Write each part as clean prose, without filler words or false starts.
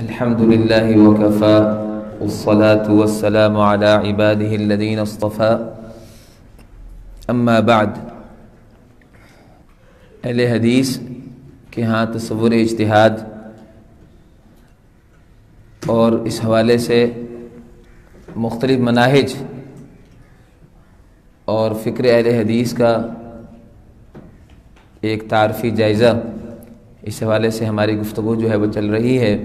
الحمد لله وكفى والصلاة والسلام على عباده الذين اصطفى اما بعد۔ اہل حدیث کے ہاں تصور اجتہاد اور اس حوالے سے مختلف مناہج اور فکر اہل حدیث کا ایک تعارفی جائزہ، اس حوالے سے ہماری گفتگو جو ہے وہ چل رہی ہے۔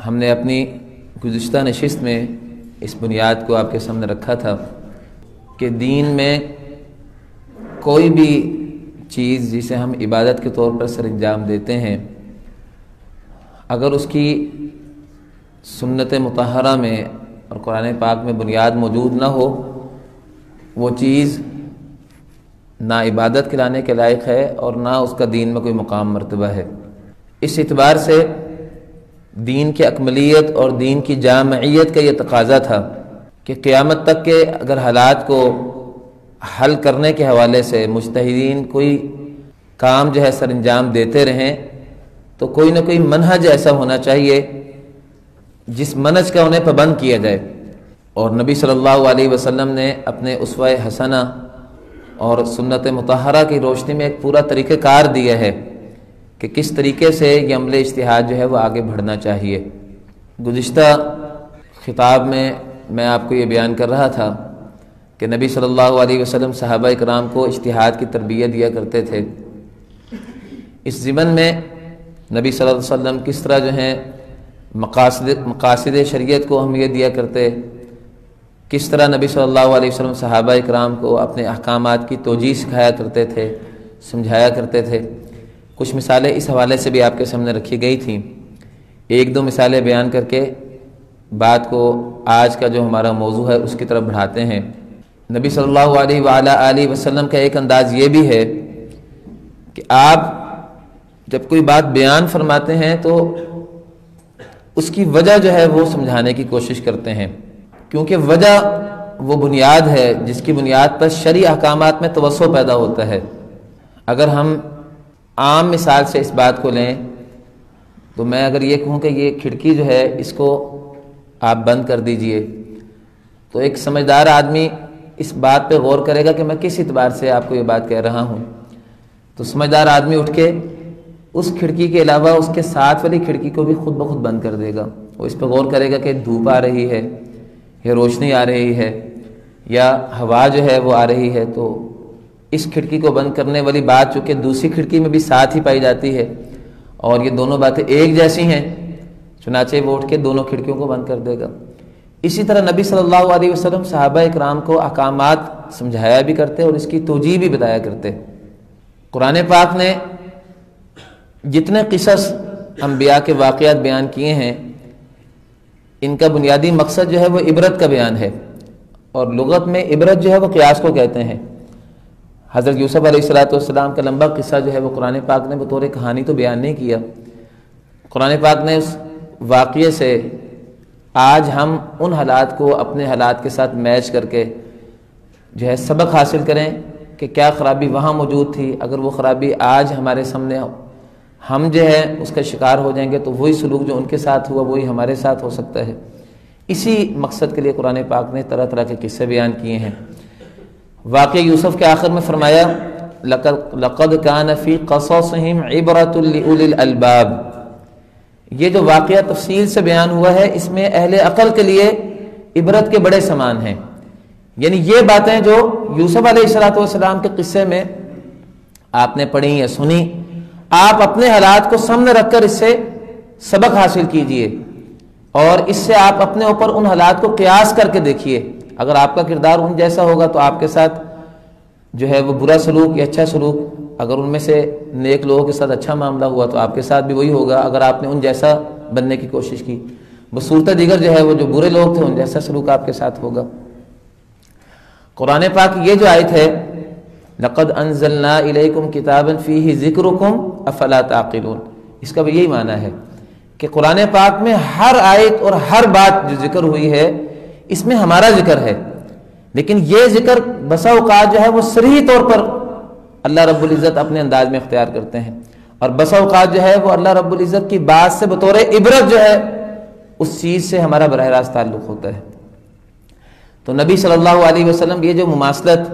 ہم نے اپنی گزشتہ نشست میں اس بنیاد کو آپ کے سامنے رکھا تھا کہ دین میں کوئی بھی چیز جسے ہم عبادت کے طور پر سر انجام دیتے ہیں، اگر اس کی سنت مطہرہ میں اور قرآن پاک میں بنیاد موجود نہ ہو، وہ چیز نہ عبادت کے لانے کے لائق ہے اور نہ اس کا دین میں کوئی مقام مرتبہ ہے۔ اس اعتبار سے دین کی اکملیت اور دین کی جامعیت کا یہ تقاضا تھا کہ قیامت تک کے اگر حالات کو حل کرنے کے حوالے سے مجتہدین کوئی کام جو ہے سر انجام دیتے رہیں تو کوئی نہ کوئی منہج ایسا ہونا چاہیے جس منہج کا انہیں پابند کیا جائے۔ اور نبی صلی اللہ علیہ وسلم نے اپنے اسوہ حسنہ اور سنت مطہرہ کی روشنی میں ایک پورا طریقہ کار دیا ہے کہ کس طریقے سے یہ عمل اجتہاد جو ہے وہ آگے بڑھنا چاہیے۔ گزشتہ خطاب میں آپ کو یہ بیان کر رہا تھا کہ نبی صلی اللہ علیہ وسلم صحابہ کرام کو اجتہاد کی تربیت دیا کرتے تھے۔ اس ضمن میں نبی صلی اللہ علیہ وسلم کس طرح جو ہیں مقاصد شریعت کو اہمیت دیا کرتے، کس طرح نبی صلی اللہ علیہ وسلم صحابہ کرام کو اپنے احکامات کی توجیہ سکھایا کرتے تھے، سمجھایا کرتے تھے۔ کچھ مثالیں اس حوالے سے بھی آپ کے سامنے رکھی گئی تھیں۔ ایک دو مثالیں بیان کر کے بات کو آج کا جو ہمارا موضوع ہے اس کی طرف بڑھاتے ہیں۔ نبی صلی اللہ علیہ وآلہ وسلم کا ایک انداز یہ بھی ہے کہ آپ جب کوئی بات بیان فرماتے ہیں تو اس کی وجہ جو ہے وہ سمجھانے کی کوشش کرتے ہیں، کیونکہ وجہ وہ بنیاد ہے جس کی بنیاد پر شرعی احکامات میں توسع پیدا ہوتا ہے۔ اگر ہم عام مثال سے اس بات کو لیں تو میں اگر یہ کہوں کہ یہ کھڑکی جو ہے اس کو آپ بند کر دیجئے، تو ایک سمجھدار آدمی اس بات پہ غور کرے گا کہ میں کس اعتبار سے آپ کو یہ بات کہہ رہا ہوں۔ تو سمجھدار آدمی اٹھ کے اس کھڑکی کے علاوہ اس کے ساتھ والی کھڑکی کو بھی خود بخود بند کر دے گا۔ وہ اس پہ غور کرے گا کہ دھوپ آ رہی ہے یا روشنی آ رہی ہے یا ہوا جو ہے وہ آ رہی ہے، تو اس کھڑکی کو بند کرنے والی بات چونکہ دوسری کھڑکی میں بھی ساتھ ہی پائی جاتی ہے اور یہ دونوں باتیں ایک جیسی ہیں، چنانچہ وہ اٹھ کے دونوں کھڑکیوں کو بند کر دے گا۔ اسی طرح نبی صلی اللہ علیہ وسلم صحابہ اکرام کو احکامات سمجھایا بھی کرتے اور اس کی توجیہ بھی بتایا کرتے۔ قرآن پاک نے جتنے قصص انبیاء کے واقعات بیان کیے ہیں، ان کا بنیادی مقصد جو ہے وہ عبرت کا بیان ہے، اور لغت میں عبرت جو ہے وہ قیاس کو کہتے ہیں۔ حضرت یوسف علیہ السلام کا لمبا قصہ جو ہے وہ قرآن پاک نے بطور کہانی تو بیان نہیں کیا۔ قرآن پاک نے اس واقعے سے آج ہم ان حالات کو اپنے حالات کے ساتھ میچ کر کے جو ہے سبق حاصل کریں کہ کیا خرابی وہاں موجود تھی، اگر وہ خرابی آج ہمارے سامنے ہم جو ہے اس کا شکار ہو جائیں گے تو وہی سلوک جو ان کے ساتھ ہوا وہی ہمارے ساتھ ہو سکتا ہے۔ اسی مقصد کے لیے قرآن پاک نے طرح طرح کے قصے بیان کیے ہیں۔ واقعہ یوسف کے آخر میں فرمایا لَقَدْ كَانَ فِي قَصَصِهِمْ عِبْرَةٌ لِأُولِي الْأَلْبَابِ۔ یہ جو واقعہ تفصیل سے بیان ہوا ہے اس میں اہل عقل کے لیے عبرت کے بڑے سامان ہیں، یعنی یہ باتیں جو یوسف علیہ السلام کے قصے میں آپ نے پڑھی یا سنی، آپ اپنے حالات کو سامنے رکھ کر اس سے سبق حاصل کیجئے اور اس سے آپ اپنے اوپر ان حالات کو قیاس کر کے دیکھیے۔ اگر آپ کا کردار ان جیسا ہوگا تو آپ کے ساتھ جو ہے وہ برا سلوک یا اچھا سلوک، اگر ان میں سے نیک لوگوں کے ساتھ اچھا معاملہ ہوا تو آپ کے ساتھ بھی وہی ہوگا۔ اگر آپ نے ان جیسا بننے کی کوشش کی، بصورت دیگر جو ہے وہ جو برے لوگ تھے ان جیسا سلوک آپ کے ساتھ ہوگا۔ قرآن پاک یہ جو آیت ہے لَقَدْ أَنزَلْنَا إِلَيْكُمْ كِتَابًا فِيهِ ذِكْرُكُمْ أَفَلَا تَعْقِلُونَ، اس کا بھی یہی معنی ہے کہ قرآن پاک میں ہر آیت اور ہر بات جو ذکر ہوئی ہے اس میں ہمارا ذکر ہے، لیکن یہ ذکر بسا اوقات جو ہے وہ صریح طور پر اللہ رب العزت اپنے انداز میں اختیار کرتے ہیں، اور بس اوقات جو ہے وہ اللہ رب العزت کی بات سے بطور عبرت جو ہے اس چیز سے ہمارا براہ راست تعلق ہوتا ہے۔ تو نبی صلی اللہ علیہ وسلم یہ جو مماثلت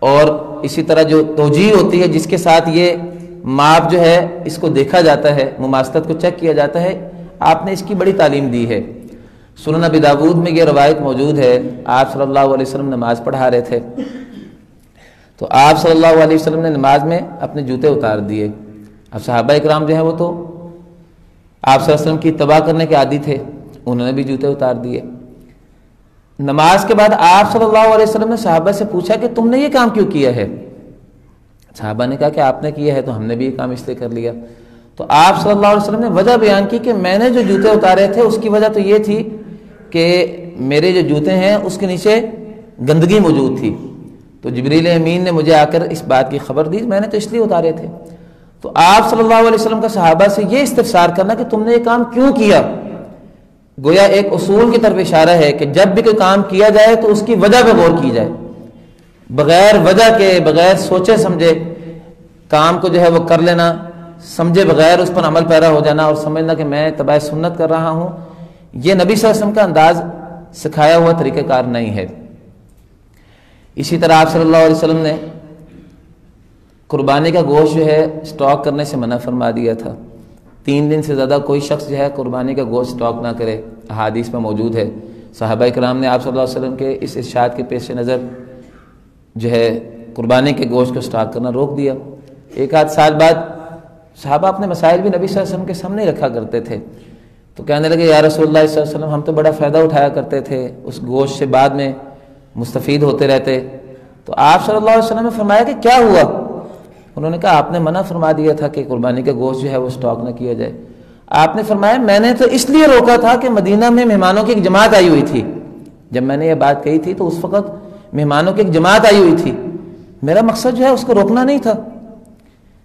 اور اسی طرح جو توجیہ ہوتی ہے جس کے ساتھ یہ ماپ جو ہے اس کو دیکھا جاتا ہے، مماثلت کو چیک کیا جاتا ہے، آپ نے اس کی بڑی تعلیم دی ہے۔ سنن ابی داؤد میں یہ روایت موجود ہے، آپ صلی اللہ علیہ وسلم نماز پڑھا رہے تھے تو آپ صلی اللہ علیہ وسلم نے نماز میں اپنے جوتے اتار دیے۔ اب صحابہ اکرام جو ہیں وہ تو آپ صلی اللہ علیہ وسلم کی اتباع کرنے کے عادی تھے، انہوں نے بھی جوتے اتار دیے۔ نماز کے بعد آپ صلی اللہ علیہ وسلم نے صحابہ سے پوچھا کہ تم نے یہ کام کیوں کیا ہے؟ صحابہ نے کہا کہ آپ نے کیا ہے تو ہم نے بھی یہ کام اس لیے کر لیا۔ تو آپ صلی اللہ علیہ وسلم نے وجہ بیان کی کہ میں نے جو جوتے اتارے تھے اس کی وجہ تو یہ تھی کہ میرے جو جوتے ہیں اس کے نیچے گندگی موجود تھی، تو جبریل امین نے مجھے آ کر اس بات کی خبر دی، میں نے تو اس لیے اتارے تھے۔ تو آپ صلی اللہ علیہ وسلم کا صحابہ سے یہ استفسار کرنا کہ تم نے یہ کام کیوں کیا، گویا ایک اصول کی طرف اشارہ ہے کہ جب بھی کوئی کام کیا جائے تو اس کی وجہ پہ غور کی جائے، بغیر وجہ کے، بغیر سوچے سمجھے کام کو جو ہے وہ کر لینا، سمجھے بغیر اس پر عمل پیرا ہو جانا اور سمجھنا کہ میں تبع سنت کر رہا ہوں، یہ نبی صلی اللہ علیہ وسلم کا انداز سکھایا ہوا طریقہ کار نہیں ہے۔ اسی طرح آپ صلی اللہ علیہ وسلم نے قربانی کا گوشت جو ہے سٹاک کرنے سے منع فرما دیا تھا، 3 دن سے زیادہ کوئی شخص جو ہے قربانی کا گوشت سٹاک نہ کرے، احادیث میں موجود ہے۔ صحابہ کرام نے آپ صلی اللہ علیہ وسلم کے اس ارشاد کے پیش نظر جو ہے قربانی کے گوشت کو سٹاک کرنا روک دیا۔ 1 سال بعد صحابہ اپنے مسائل بھی نبی صلی اللہ علیہ وسلم کے سامنے رکھا کرتے تھے، تو کہنے لگے یا رسول اللہ صلی اللہ علیہ وسلم ہم تو بڑا فائدہ اٹھایا کرتے تھے، اس گوشت سے بعد میں مستفید ہوتے رہتے۔ تو آپ صلی اللہ علیہ وسلم نے فرمایا کہ کیا ہوا؟ انہوں نے کہا آپ نے منع فرما دیا تھا کہ قربانی کا گوشت جو ہے وہ سٹاک نہ کیا جائے۔ آپ نے فرمایا میں نے تو اس لیے روکا تھا کہ مدینہ میں مہمانوں کی ایک جماعت آئی ہوئی تھی، جب میں نے یہ بات کہی تھی تو اس وقت مہمانوں کی ایک جماعت آئی ہوئی تھی، میرا مقصد جو ہے اس کو روکنا نہیں تھا۔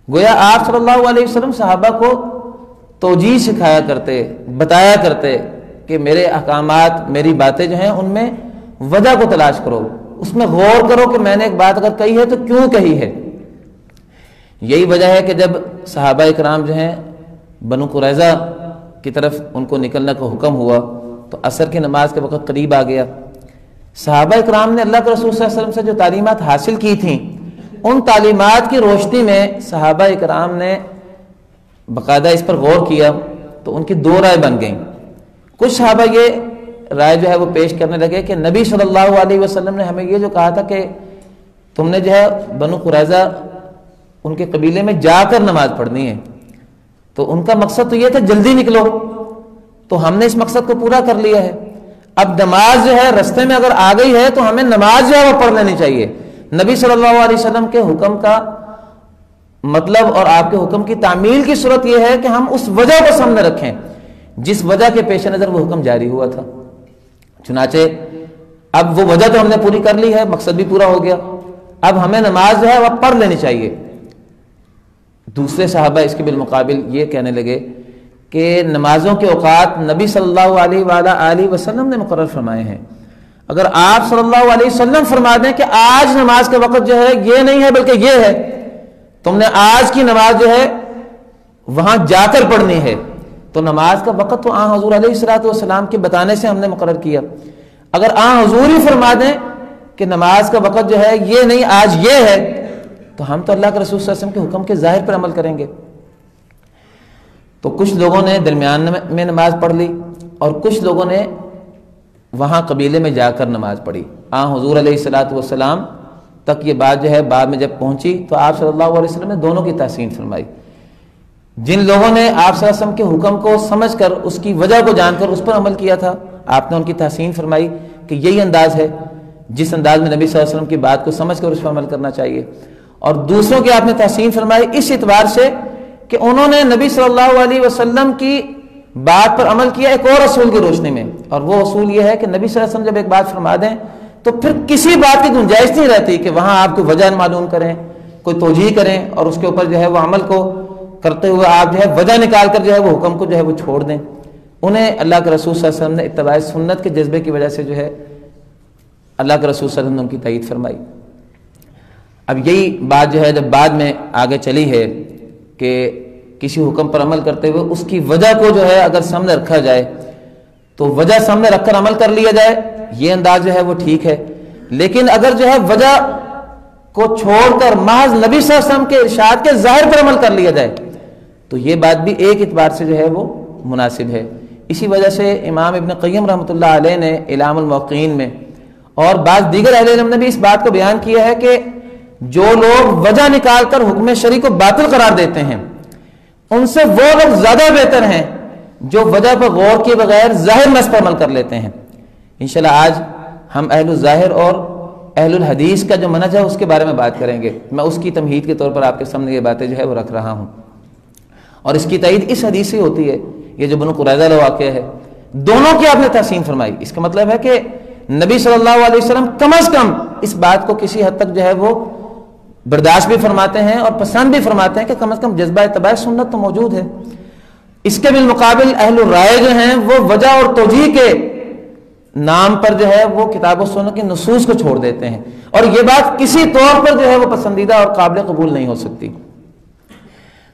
گویا آپ صلی اللہ علیہ وسلم صحابہ کو توجیہ سکھایا کرتے، بتایا کرتے کہ میرے احکامات، میری باتیں جو ہیں ان میں وجہ کو تلاش کرو، اس میں غور کرو کہ میں نے ایک بات اگر کہی ہے تو کیوں کہی ہے۔ یہی وجہ ہے کہ جب صحابہ اکرام جو ہیں بنو قریظہ کی طرف ان کو نکلنے کا حکم ہوا تو عصر کی نماز کے وقت قریب آ گیا، صحابہ اکرام نے اللہ کے رسول صلی اللہ علیہ وسلم سے جو تعلیمات حاصل کی تھیں ان تعلیمات کی روشنی میں صحابہ اکرام نے باقاعدہ اس پر غور کیا تو ان کی 2 رائے بن گئیں۔ کچھ صحابہ یہ رائے جو ہے وہ پیش کرنے لگے کہ نبی صلی اللہ علیہ وسلم نے ہمیں یہ جو کہا تھا کہ تم نے جو ہے بنو قریظہ ان کے قبیلے میں جا کر نماز پڑھنی ہے، تو ان کا مقصد تو یہ تھا جلدی نکلو، تو ہم نے اس مقصد کو پورا کر لیا ہے۔ اب نماز جو ہے رستے میں اگر آ گئی ہے تو ہمیں نماز جو ہے وہ پڑھ لینی چاہیے۔ نبی صلی اللہ علیہ وسلم کے حکم کا مطلب اور آپ کے حکم کی تعمیل کی صورت یہ ہے کہ ہم اس وجہ کو سامنے رکھیں جس وجہ کے پیش نظر وہ حکم جاری ہوا تھا۔ چنانچہ اب وہ وجہ تو ہم نے پوری کر لی ہے، مقصد بھی پورا ہو گیا، اب ہمیں نماز جو ہے وہ پڑھ لینی چاہیے۔ دوسرے صحابہ اس کے بالمقابل یہ کہنے لگے کہ نمازوں کے اوقات نبی صلی اللہ علیہ وآلہ وسلم نے مقرر فرمائے ہیں، اگر آپ صلی اللہ علیہ وسلم فرما دیں کہ آج نماز کا وقت جو ہے یہ نہیں ہے بلکہ یہ ہے، تم نے آج کی نماز جو ہے وہاں جا کر پڑھنی ہے، تو نماز کا وقت تو آن حضور علیہ الصلوۃ والسلام کے بتانے سے ہم نے مقرر کیا۔ اگر آن حضور ہی فرما دیں کہ نماز کا وقت جو ہے یہ نہیں آج یہ ہے، تو ہم تو اللہ کے رسول صلی اللہ علیہ وسلم کے حکم کے ظاہر پر عمل کریں گے۔ تو کچھ لوگوں نے درمیان میں نماز پڑھ لی اور کچھ لوگوں نے وہاں قبیلے میں جا کر نماز پڑھی۔ حضور علیہ الصلوۃ والسلام تک یہ بات جو ہے بعد میں جب پہنچی تو آپ صلی اللہ علیہ وسلم نے دونوں کی تحسین فرمائی۔ جن لوگوں نے آپ صلی اللہ علیہ وسلم کے حکم کو سمجھ کر اس کی وجہ کو جان کر اس پر عمل کیا تھا، آپ نے ان کی تحسین فرمائی کہ یہی انداز ہے جس انداز میں نبی صلی اللہ علیہ وسلم کی بات کو سمجھ کر اس پر عمل کرنا چاہیے۔ اور دوسروں کی آپ نے تحسین فرمائی اس اعتبار سے کہ انہوں نے نبی صلی اللہ علیہ وسلم کی بات پر عمل کیا ایک اور اصول کی روشنی میں، اور وہ اصول یہ ہے کہ نبی صلی اللہ علیہ وسلم جب ایک بات فرما دیں تو پھر کسی بات کی گنجائش نہیں رہتی کہ وہاں آپ کو وجہ معلوم کریں، کوئی توجیہ کریں اور اس کے اوپر جو ہے وہ عمل کو کرتے ہوئے آپ جو ہے وجہ نکال کر جو ہے وہ حکم کو جو ہے وہ چھوڑ دیں۔ انہیں اللہ کے رسول صلی اللہ علیہ وسلم نے اتباع سنت کے جذبے کی وجہ سے جو ہے اللہ کے رسول صلی اللہ علیہ وسلم نے ان کی تائید فرمائی۔ اب یہی بات جو ہے جب بعد میں آگے چلی ہے کہ کسی حکم پر عمل کرتے ہوئے اس کی وجہ کو جو ہے اگر سامنے رکھا جائے تو وجہ سامنے رکھ کر عمل کر لیا جائے، یہ انداز جو ہے وہ ٹھیک ہے. لیکن اگر جو ہے وجہ کو چھوڑ کر محض نبی صلی اللہ علیہ وسلم کے ارشاد کے ظاہر پر عمل کر لیا جائے تو یہ بات بھی ایک اعتبار سے جو ہے وہ مناسب ہے. اسی وجہ سے امام ابن قیم رحمۃ اللہ علیہ نے اعلام الموقعین میں اور بعض دیگر اہل علم نے بھی اس بات کو بیان کیا ہے کہ جو لوگ وجہ نکال کر حکم شرعی کو باطل قرار دیتے ہیں ان سے وہ لوگ زیادہ بہتر ہیں جو وجہ پر غور کیے بغیر ظاہر نص پر عمل کر لیتے ہیں. انشاءاللہ آج ہم اہل الظاہر اور اہل الحدیث کا جو منہج ہے اس کے بارے میں بات کریں گے. میں اس کی تمہید کے طور پر آپ کے سامنے یہ باتیں جو ہے وہ رکھ رہا ہوں اور اس کی تائید اس حدیث سے ہوتی ہے. یہ جو بنو قریظہ کا واقعہ ہے دونوں کی آپ نے تحسین فرمائی. اس کا مطلب ہے کہ نبی صلی اللہ علیہ وسلم کم از کم اس بات کو کسی حد تک جو ہے وہ برداشت بھی فرماتے ہیں اور پسند بھی فرماتے ہیں کہ کم از کم جذبہ اتباع سنت تو موجود ہے. اس کے بالمقابل اہل الرائے جو ہیں وہ وجہ اور توجیہ کے نام پر جو ہے وہ کتاب و سنت کی نصوص کو چھوڑ دیتے ہیں اور یہ بات کسی طور پر جو ہے وہ پسندیدہ اور قابل قبول نہیں ہو سکتی.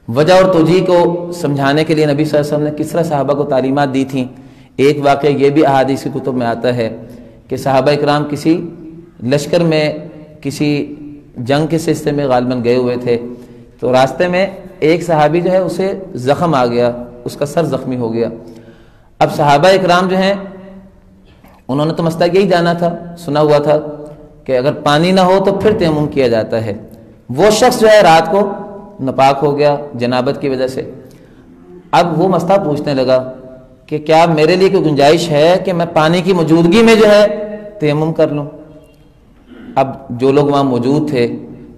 وجہ اور توجیہ کو سمجھانے کے لیے نبی صلی اللہ علیہ وسلم نے کس طرح صحابہ کو تعلیمات دی تھیں. ایک واقعہ یہ بھی احادیث کی کتب میں آتا ہے کہ صحابہ اکرام کسی لشکر میں کسی جنگ کے سلسلے میں غالباً گئے ہوئے تھے تو راستے میں ایک صحابی جو ہے اسے زخم آ گیا، اس کا سر زخمی ہو گیا. اب صحابہ اکرام جو ہیں انہوں نے تو مسئلہ یہی جانا تھا، سنا ہوا تھا کہ اگر پانی نہ ہو تو پھر تیمم کیا جاتا ہے. وہ شخص جو ہے رات کو ناپاک ہو گیا جنابت کی وجہ سے. اب وہ مسئلہ پوچھنے لگا کہ کیا میرے لیے کوئی گنجائش ہے کہ میں پانی کی موجودگی میں جو ہے تیمم کر لوں. اب جو لوگ وہاں موجود تھے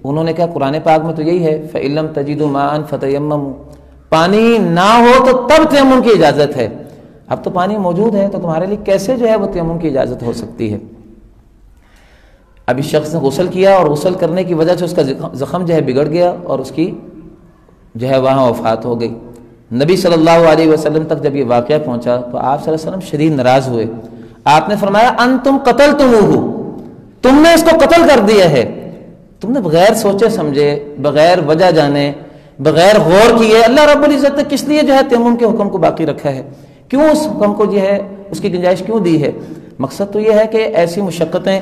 انہوں نے کہا قرآن پاک میں تو یہی ہے فَإِن لَّمْ تَجِدُوا مَاءً فَتَيَمَّمُوا، پانی نہ ہو تو تب تیمم کی اجازت ہے. اب تو پانی موجود ہے تو تمہارے لیے کیسے جو ہے وہ تیمم کی اجازت ہو سکتی ہے. اب اس شخص نے غسل کیا اور غسل کرنے کی وجہ سے اس کا زخم جو ہے بگڑ گیا اور اس کی جو ہے وہاں وفات ہو گئی. نبی صلی اللہ علیہ وسلم تک جب یہ واقعہ پہنچا تو آپ صلی اللہ علیہ وسلم شدید ناراض ہوئے. آپ نے فرمایا انتم قتلتموہ، تم نے اس کو قتل کر دیا ہے. تم نے بغیر سوچے سمجھے، بغیر وجہ جانے، بغیر غور کیے اللہ رب العزت نے کس لیے جو ہے تیمم کے حکم کو باقی رکھا ہے، کیوں اس حکم کو جو ہے اس کی گنجائش کیوں دی ہے. مقصد تو یہ ہے کہ ایسی مشقتیں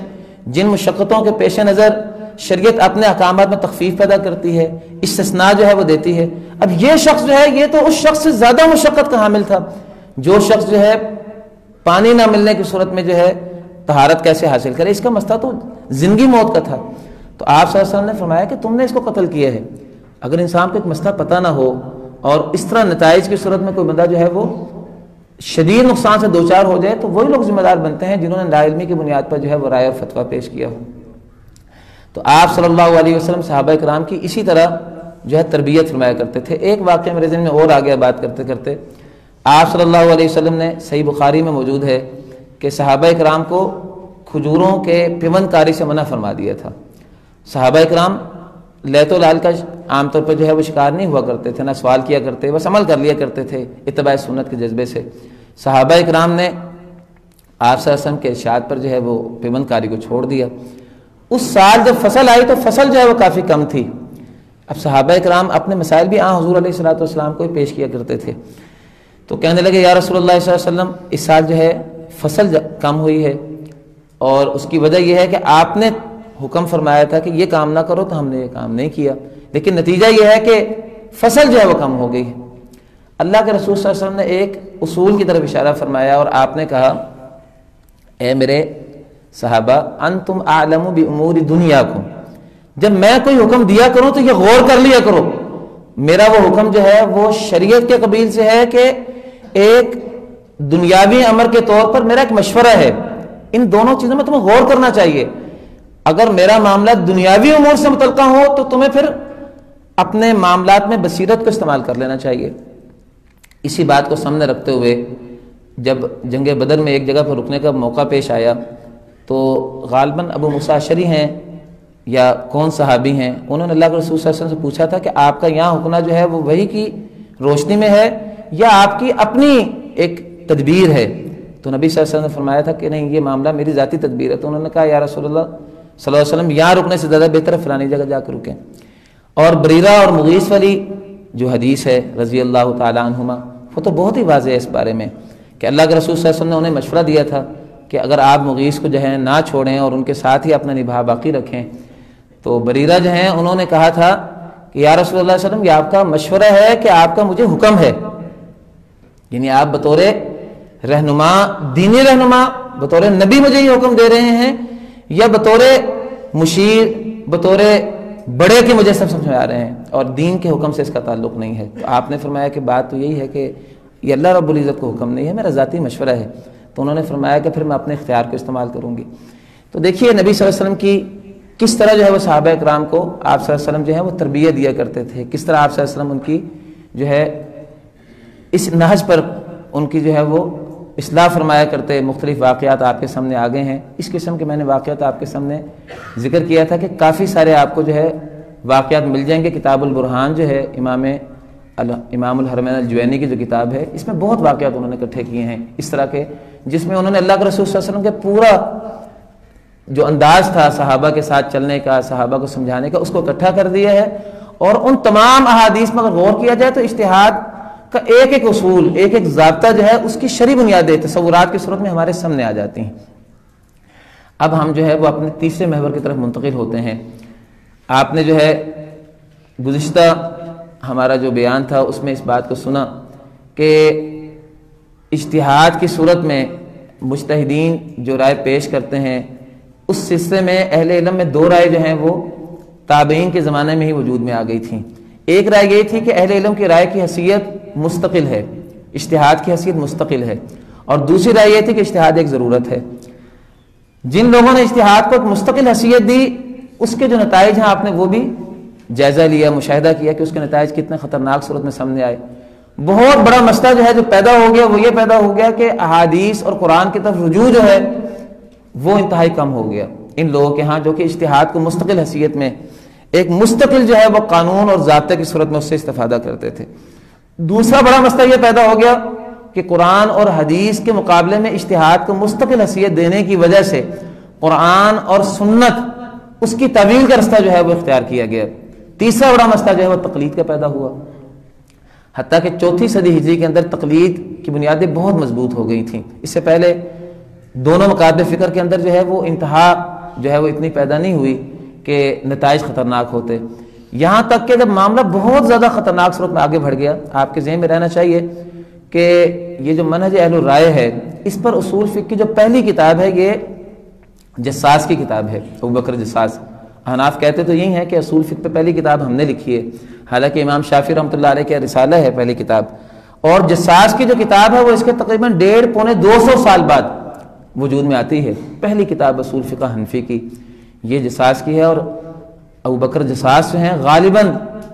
جن مشقتوں کے پیش نظر شریعت اپنے احکامات میں تخفیف پیدا کرتی ہے، استثناء جو ہے وہ دیتی ہے. اب یہ شخص جو ہے یہ تو اس شخص سے زیادہ مشقت کا حامل تھا جو شخص جو ہے پانی نہ ملنے کی صورت میں جو ہے طہارت کیسے حاصل کرے. اس کا مسئلہ تو زندگی موت کا تھا. تو آپ صلی اللہ علیہ وسلم نے فرمایا کہ تم نے اس کو قتل کیا ہے. اگر انسان کو ایک مسئلہ پتہ نہ ہو اور اس طرح نتائج کی صورت میں کوئی بندہ جو ہے وہ شدید نقصان سے دوچار ہو جائے تو وہی لوگ ذمہ دار بنتے ہیں جنہوں نے لا علمی کی بنیاد پر جو ہے وہ رائے اور فتویٰ پیش کیا ہو. تو آپ صلی اللہ علیہ وسلم صحابہ کرام کی اسی طرح جو ہے تربیت فرمایا کرتے تھے. ایک واقعہ میرے ذہن میں اور آ گیا بات کرتے کرتے. آپ صلی اللہ علیہ وسلم نے صحیح بخاری میں موجود ہے کہ صحابہ کرام کو کھجوروں کے پیوند کاری سے منع فرما دیا تھا. صحابہ کرام لیت و لال کا عام طور پر جو ہے وہ شکار نہیں ہوا کرتے تھے، نہ سوال کیا کرتے، بس عمل کر لیا کرتے تھے اتباع سنت کے جذبے سے. صحابہ کرام نے آپ صلی اللہ علیہ وسلم کے ارشاد پر جو ہے وہ پیوند کاری کو چھوڑ دیا. اس سال جب فصل آئی تو فصل جو ہے وہ کافی کم تھی. اب صحابہ کرام اپنے مسائل بھی حضور علیہ الصلوۃ والسلام کو ہی پیش کیا کرتے تھے. تو کہنے لگے یا رسول اللہ صلی اللہ علیہ وسلم اس سال جو ہے فصل کم ہوئی ہے اور اس کی وجہ یہ ہے کہ آپ نے حکم فرمایا تھا کہ یہ کام نہ کرو تو ہم نے یہ کام نہیں کیا، لیکن نتیجہ یہ ہے کہ فصل جو ہے وہ کم ہو گئی. اللہ کے رسول صلی اللہ علیہ وسلم نے ایک اصول کی طرف اشارہ فرمایا اور آپ نے کہا اے میرے صحابہ انتم اعلم بامور دنیاکم، جب میں کوئی حکم دیا کروں تو یہ غور کر لیا کرو. میرا وہ حکم جو ہے وہ شریعت کے قبیل سے ہے کہ ایک دنیاوی امر کے طور پر میرا ایک مشورہ ہے. ان دونوں چیزوں میں تمہیں غور کرنا چاہیے. اگر میرا معاملہ دنیاوی امور سے متعلقہ ہو تو تمہیں پھر اپنے معاملات میں بصیرت کو استعمال کر لینا چاہیے. اسی بات کو سامنے رکھتے ہوئے جب جنگ بدر میں ایک جگہ پر رکنے کا موقع پیش آیا تو غالباً ابو موسیٰ اشعری ہیں یا کون صحابی ہیں، انہوں نے اللہ کے رسول صلی اللہ علیہ وسلم سے پوچھا تھا کہ آپ کا یہاں رکنا جو ہے وہ وحی کی روشنی میں ہے یا آپ کی اپنی ایک تدبیر ہے. تو نبی صلی اللہ علیہ وسلم نے فرمایا تھا کہ نہیں یہ معاملہ میری ذاتی تدبیر ہے. تو انہوں نے کہا یا رسول اللہ صلی اللہ علیہ وسلم یہاں رکنے سے زیادہ بہتر ہے فلانی جگہ جا کے رکیں. اور بریرہ اور مغیث والی جو حدیث ہے رضی اللہ تعالیٰ عنہما، وہ تو بہت ہی واضح ہے اس بارے میں کہ اللہ کے رسول صلی اللہ علیہ وسلم نے انہیں مشورہ دیا تھا کہ اگر آپ مغیث کو جو ہے نہ چھوڑیں اور ان کے ساتھ ہی اپنا نبھا باقی رکھیں، تو بریرہ جو ہیں انہوں نے کہا تھا کہ یا رسول اللہ صلی اللہ علیہ وسلم یہ آپ کا مشورہ ہے کہ آپ کا مجھے حکم ہے، یعنی آپ بطور رہنما، دینی رہنما، بطور نبی مجھے یہ حکم دے رہے ہیں، یا بطور مشیر، بطور بڑے کے مجھے سب سمجھا رہے ہیں، اور دین کے حکم سے اس کا تعلق نہیں ہے؟ تو آپ نے فرمایا کہ بات تو یہی ہے کہ یہ اللہ رب العزت کو حکم نہیں ہے، میرا ذاتی مشورہ ہے۔ تو انہوں نے فرمایا کہ پھر میں اپنے اختیار کو استعمال کروں گی۔ تو دیکھیے نبی صلی اللہ علیہ وسلم کی کس طرح جو ہے وہ صحابہ اکرام کو آپ صلی اللہ علیہ وسلم جو ہے وہ تربیت دیا کرتے تھے، کس طرح آپ صلی اللہ علیہ وسلم ان کی جو ہے اس نہج پر ان کی جو ہے وہ اصلاح فرمایا کرتے۔ مختلف واقعات آپ کے سامنے آ گئے ہیں، اس قسم کے میں نے واقعات آپ کے سامنے ذکر کیا تھا کہ کافی سارے آپ کو جو ہے واقعات مل جائیں گے۔ کتاب البرہان جو ہے امام الحرمین الجوینی کی جو کتاب ہے، اس میں بہت واقعات انہوں نے اکٹھے کیے ہیں اس طرح کے، جس میں انہوں نے اللہ کے رسول صلی اللہ علیہ وسلم کے پورا جو انداز تھا صحابہ کے ساتھ چلنے کا، صحابہ کو سمجھانے کا، اس کو اکٹھا کر دیا ہے۔ اور ان تمام احادیث میں اگر غور کیا جائے تو اجتہاد کا ایک ایک اصول، ایک ایک ضابطہ جو ہے اس کی شرعی بنیادیں تصورات کی صورت میں ہمارے سامنے آ جاتی ہیں۔ اب ہم جو ہے وہ اپنے تیسرے محور کی طرف منتقل ہوتے ہیں۔ آپ نے جو ہے گزشتہ ہمارا جو بیان تھا اس میں اس بات کو سنا کہ اجتہاد کی صورت میں مجتہدین جو رائے پیش کرتے ہیں، اس سلسلے میں اہل علم میں دو رائے جو ہیں وہ تابعین کے زمانے میں ہی وجود میں آ گئی تھیں۔ ایک رائے یہ تھی کہ اہل علم کی رائے کی حیثیت مستقل ہے، اجتہاد کی حیثیت مستقل ہے، اور دوسری رائے یہ تھی کہ اجتہاد ایک ضرورت ہے۔ جن لوگوں نے اجتہاد کو ایک مستقل حیثیت دی، اس کے جو نتائج ہیں آپ نے وہ بھی جائزہ لیا، مشاہدہ کیا کہ اس کے نتائج کتنے خطرناک صورت میں سامنے آئے۔ بہت بڑا مسئلہ جو ہے جو پیدا ہو گیا وہ یہ پیدا ہو گیا کہ احادیث اور قرآن کی طرف رجوع جو ہے وہ انتہائی کم ہو گیا ان لوگوں کے ہاں، جو کہ اجتہاد کو مستقل حیثیت میں ایک مستقل جو ہے وہ قانون اور ضابطے کی صورت میں اس سے استفادہ کرتے تھے۔ دوسرا بڑا مسئلہ یہ پیدا ہو گیا کہ قرآن اور حدیث کے مقابلے میں اجتہاد کو مستقل حیثیت دینے کی وجہ سے قرآن اور سنت اس کی تعویل کا رستہ جو ہے وہ اختیار کیا گیا۔ تیسرا بڑا مسئلہ جو ہے وہ تقلید کا پیدا ہوا، حتیٰ کہ چوتھی صدی ہجری کے اندر تقلید کی بنیادیں بہت مضبوط ہو گئی تھیں۔ اس سے پہلے دونوں مکاتب فکر کے اندر جو ہے وہ انتہا جو ہے وہ اتنی پیدا نہیں ہوئی کہ نتائج خطرناک ہوتے، یہاں تک کہ جب معاملہ بہت زیادہ خطرناک صورت میں آگے بڑھ گیا۔ آپ کے ذہن میں رہنا چاہیے کہ یہ جو منہج اہل الرائے ہے، اس پر اصول فقہ کی جو پہلی کتاب ہے یہ جساس کی کتاب ہے، ابوبکر جساس۔ احناف کہتے تو یہی ہے کہ اصول فقہ پہ پہلی کتاب ہم نے لکھی ہے، حالانکہ امام شافعی رحمۃ اللہ علیہ کا رسالہ ہے پہلی کتاب، اور جساس کی جو کتاب ہے وہ اس کے تقریباً 150-200 سال بعد وجود میں آتی ہے۔ پہلی کتاب اصول فقہ حنفی کی یہ جساس کی ہے، اور ابوبکر جساس جو ہیں غالباً